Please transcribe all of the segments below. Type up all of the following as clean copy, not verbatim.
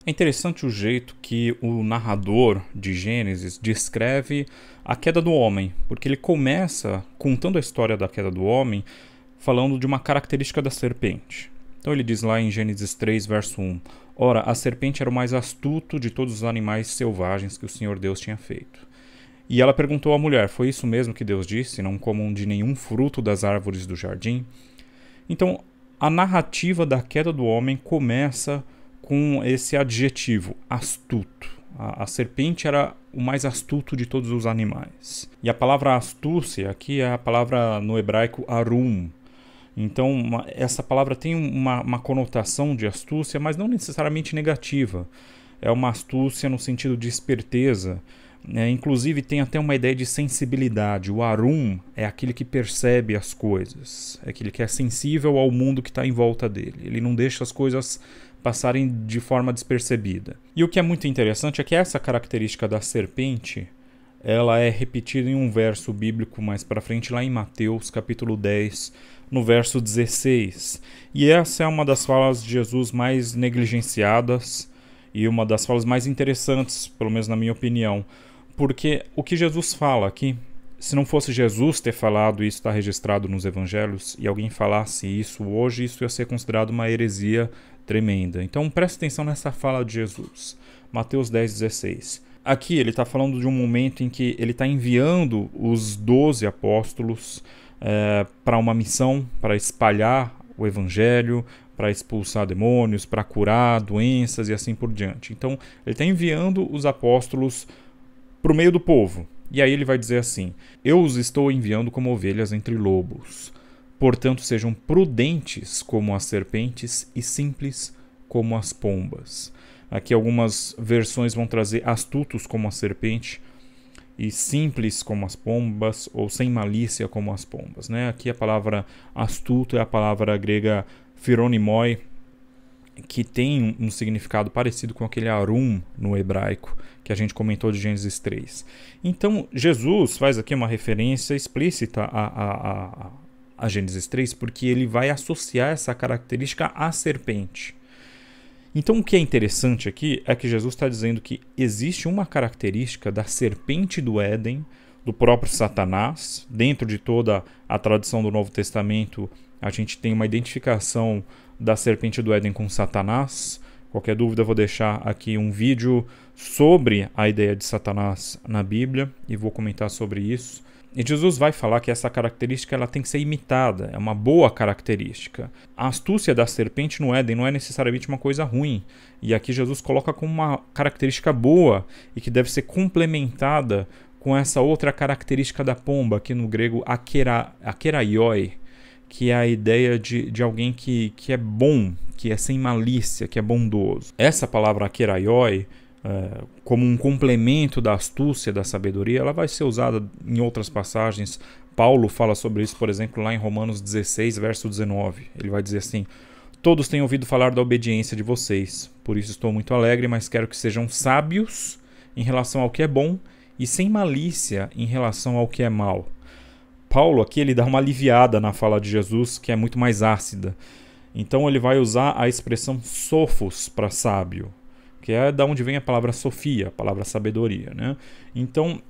É interessante o jeito que o narrador de Gênesis descreve a queda do homem, porque ele começa contando a história da queda do homem falando de uma característica da serpente. Então ele diz lá em Gênesis 3, verso 1: Ora, a serpente era o mais astuto de todos os animais selvagens que o Senhor Deus tinha feito. E ela perguntou à mulher: Foi isso mesmo que Deus disse? Não comam de nenhum fruto das árvores do jardim? Então, a narrativa da queda do homem começa com esse adjetivo, astuto. A serpente era o mais astuto de todos os animais. E a palavra astúcia aqui é a palavra no hebraico arum. Então, essa palavra tem uma conotação de astúcia, mas não necessariamente negativa. É uma astúcia no sentido de esperteza. Inclusive tem até uma ideia de sensibilidade. O arum é aquele que percebe as coisas, é aquele que é sensível ao mundo que está em volta dele. Ele não deixa as coisas passarem de forma despercebida. E o que é muito interessante é que essa característica da serpente, ela é repetida em um verso bíblico mais para frente, lá em Mateus capítulo 10, no verso 16. E essa é uma das falas de Jesus mais negligenciadas e uma das falas mais interessantes, pelo menos na minha opinião. Porque o que Jesus fala aqui, se não fosse Jesus ter falado, isso está registrado nos evangelhos, e alguém falasse isso hoje, isso ia ser considerado uma heresia tremenda. Então preste atenção nessa fala de Jesus. Mateus 10:16. Aqui ele está falando de um momento em que ele está enviando os 12 apóstolos para uma missão, para espalhar o evangelho, para expulsar demônios, para curar doenças e assim por diante. Então ele está enviando os apóstolos para o meio do povo. E aí ele vai dizer assim: Eu os estou enviando como ovelhas entre lobos. Portanto, sejam prudentes como as serpentes e simples como as pombas. Aqui algumas versões vão trazer astutos como a serpente e simples como as pombas, ou sem malícia como as pombas. Aqui a palavra astuto é a palavra grega phironimoi, que tem um significado parecido com aquele arum no hebraico, que a gente comentou de Gênesis 3. Então, Jesus faz aqui uma referência explícita a Gênesis 3, porque ele vai associar essa característica à serpente. Então, o que é interessante aqui é que Jesus está dizendo que existe uma característica da serpente do Éden, do próprio Satanás. Dentro de toda a tradição do Novo Testamento, a gente tem uma identificação da serpente do Éden com Satanás. Qualquer dúvida, eu vou deixar aqui um vídeo sobre a ideia de Satanás na Bíblia e vou comentar sobre isso. E Jesus vai falar que essa característica ela tem que ser imitada, é uma boa característica. A astúcia da serpente no Éden não é necessariamente uma coisa ruim. E aqui Jesus coloca como uma característica boa e que deve ser complementada com essa outra característica da pomba, aqui no grego akeraioi, que é a ideia de alguém que é bom, que é sem malícia, que é bondoso. Essa palavra akeraioi, como um complemento da astúcia, da sabedoria, ela vai ser usada em outras passagens. Paulo fala sobre isso, por exemplo, lá em Romanos 16, verso 19. Ele vai dizer assim: Todos têm ouvido falar da obediência de vocês, por isso estou muito alegre, mas quero que sejam sábios em relação ao que é bom e sem malícia em relação ao que é mal. Paulo aqui ele dá uma aliviada na fala de Jesus, que é muito mais ácida. Então ele vai usar a expressão sophos para sábio, que é da onde vem a palavra sofia, a palavra sabedoria. Então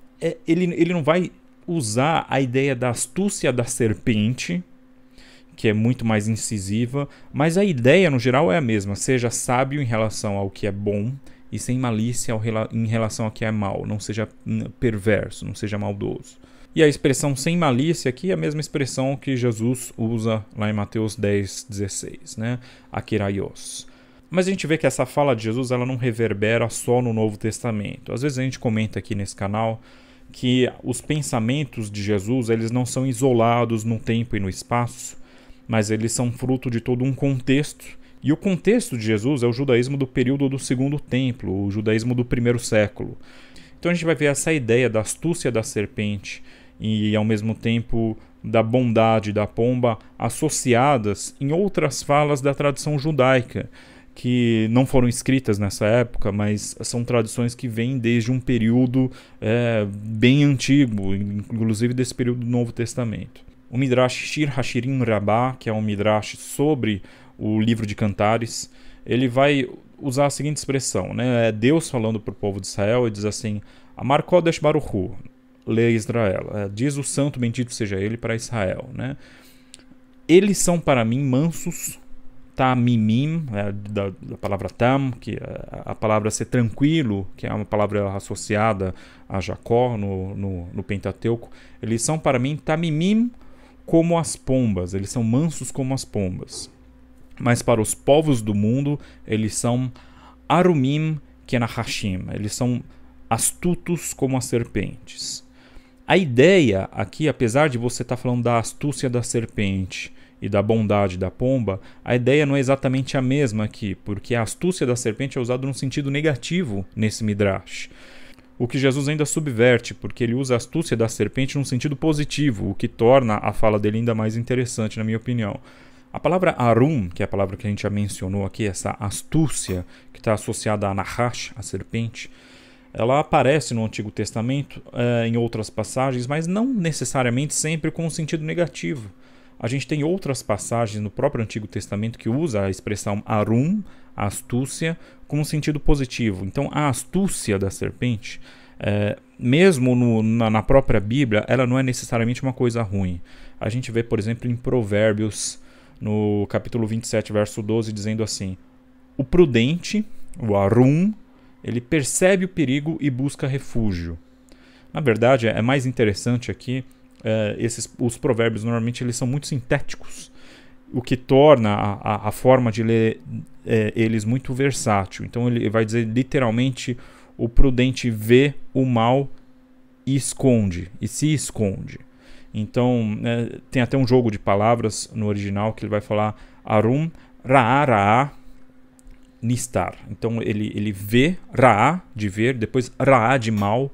ele não vai usar a ideia da astúcia da serpente, que é muito mais incisiva, mas a ideia no geral é a mesma: seja sábio em relação ao que é bom e sem malícia em relação ao que é mal, não seja perverso, não seja maldoso. E a expressão sem malícia aqui é a mesma expressão que Jesus usa lá em Mateus 10:16, akeraios. Mas a gente vê que essa fala de Jesus ela não reverbera só no Novo Testamento. Às vezes a gente comenta aqui nesse canal que os pensamentos de Jesus eles não são isolados no tempo e no espaço, mas eles são fruto de todo um contexto. E o contexto de Jesus é o judaísmo do período do Segundo Templo, o judaísmo do primeiro século. Então a gente vai ver essa ideia da astúcia da serpente e ao mesmo tempo da bondade da pomba associadas em outras falas da tradição judaica, que não foram escritas nessa época, mas são tradições que vêm desde um período bem antigo, inclusive desse período do Novo Testamento. O Midrash Shir Hashirim Rabbah, que é um Midrash sobre o livro de Cantares, ele vai usar a seguinte expressão, né? É Deus falando para o povo de Israel e diz assim: Amar Kodesh Baruch Hu, lê Israel, diz o santo bendito seja ele para Israel, né? Eles são para mim mansos, tamimim, da palavra tam, que é a palavra ser tranquilo, que é uma palavra associada a Jacó no Pentateuco. Eles são para mim tamimim como as pombas, eles são mansos como as pombas. Mas para os povos do mundo, eles são arumim kenahashim, eles são astutos como as serpentes. A ideia aqui, apesar de você estar falando da astúcia da serpente e da bondade da pomba, a ideia não é exatamente a mesma aqui, porque a astúcia da serpente é usada num sentido negativo nesse Midrash. O que Jesus ainda subverte, porque ele usa a astúcia da serpente num sentido positivo, o que torna a fala dele ainda mais interessante, na minha opinião. A palavra arum, que é a palavra que a gente já mencionou aqui, essa astúcia que está associada a Nahash, a serpente, ela aparece no Antigo Testamento em outras passagens, mas não necessariamente sempre com um sentido negativo. A gente tem outras passagens no próprio Antigo Testamento que usa a expressão arum, a astúcia, com um sentido positivo. Então, a astúcia da serpente, mesmo na própria Bíblia, ela não é necessariamente uma coisa ruim. A gente vê, por exemplo, em Provérbios, no capítulo 27, verso 12, dizendo assim: o prudente, o arum, ele percebe o perigo e busca refúgio. Na verdade, é mais interessante aqui, os provérbios normalmente eles são muito sintéticos, o que torna a forma de ler eles muito versátil. Então ele vai dizer literalmente: o prudente vê o mal e se esconde. Então tem até um jogo de palavras no original que ele vai falar arum, ra'a, nistar. Então ele vê, ra'a de ver, depois ra'a de mal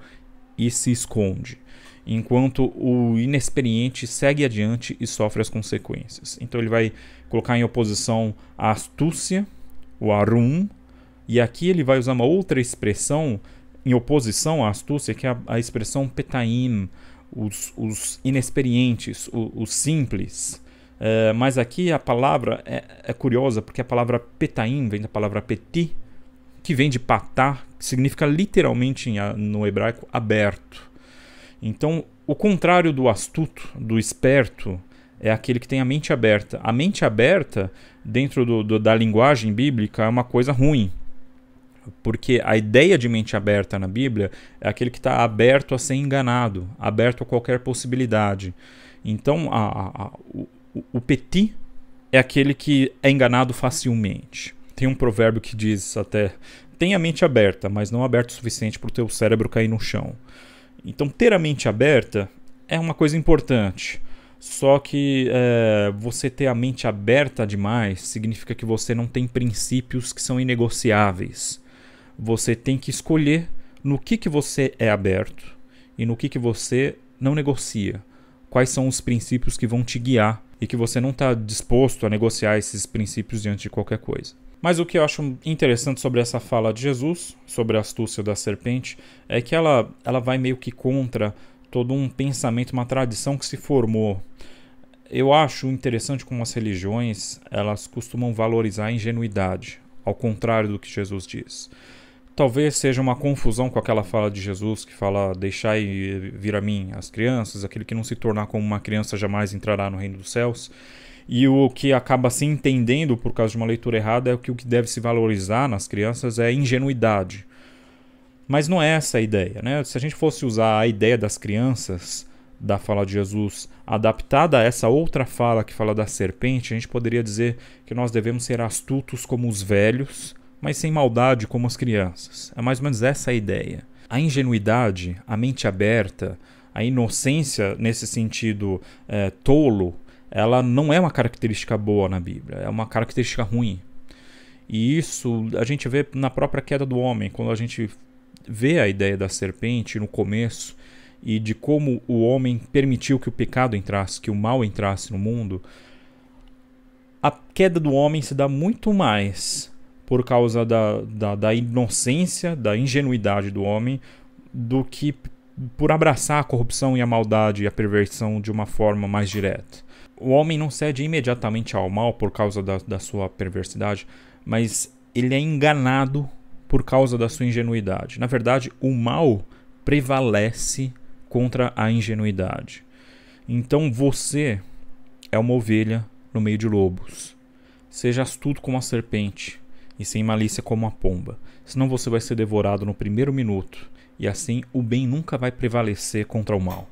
e se esconde, enquanto o inexperiente segue adiante e sofre as consequências. Então ele vai colocar em oposição a astúcia, o arum, e aqui ele vai usar uma outra expressão em oposição à astúcia, que é a expressão petaim, os inexperientes, os simples. Mas aqui a palavra é curiosa, porque a palavra petaim vem da palavra petit, que vem de patá, que significa literalmente no hebraico aberto. Então, o contrário do astuto, do esperto, é aquele que tem a mente aberta. A mente aberta, dentro da linguagem bíblica, é uma coisa ruim. Porque a ideia de mente aberta na Bíblia é aquele que está aberto a ser enganado, aberto a qualquer possibilidade. Então, o petit é aquele que é enganado facilmente. Tem um provérbio que diz até: tenha a mente aberta, mas não aberta o suficiente para o teu cérebro cair no chão. Então, ter a mente aberta é uma coisa importante. Só que você ter a mente aberta demais significa que você não tem princípios que são inegociáveis. Você tem que escolher no que você é aberto e no que você não negocia. Quais são os princípios que vão te guiar e que você não está disposto a negociar esses princípios diante de qualquer coisa. Mas o que eu acho interessante sobre essa fala de Jesus, sobre a astúcia da serpente, é que ela vai meio que contra todo um pensamento, uma tradição que se formou. Eu acho interessante como as religiões elas costumam valorizar a ingenuidade, ao contrário do que Jesus diz. Talvez seja uma confusão com aquela fala de Jesus que fala: deixai vir a mim as crianças, aquele que não se tornar como uma criança jamais entrará no reino dos céus. E o que acaba se entendendo por causa de uma leitura errada é que o que deve se valorizar nas crianças é a ingenuidade. Mas não é essa a ideia, né? Se a gente fosse usar a ideia das crianças da fala de Jesus adaptada a essa outra fala que fala da serpente, a gente poderia dizer que nós devemos ser astutos como os velhos, mas sem maldade como as crianças. É mais ou menos essa a ideia. A ingenuidade, a mente aberta, a inocência nesse sentido tolo, ela não é uma característica boa na Bíblia, é uma característica ruim. E isso a gente vê na própria queda do homem, quando a gente vê a ideia da serpente no começo e de como o homem permitiu que o pecado entrasse, que o mal entrasse no mundo. A queda do homem se dá muito mais por causa da inocência, da ingenuidade do homem, do que por abraçar a corrupção e a maldade e a perversão de uma forma mais direta. O homem não cede imediatamente ao mal por causa da sua perversidade, mas ele é enganado por causa da sua ingenuidade. Na verdade, o mal prevalece contra a ingenuidade. Então você é uma ovelha no meio de lobos. Seja astuto como a serpente e sem malícia como a pomba. Senão você vai ser devorado no primeiro minuto. E assim o bem nunca vai prevalecer contra o mal.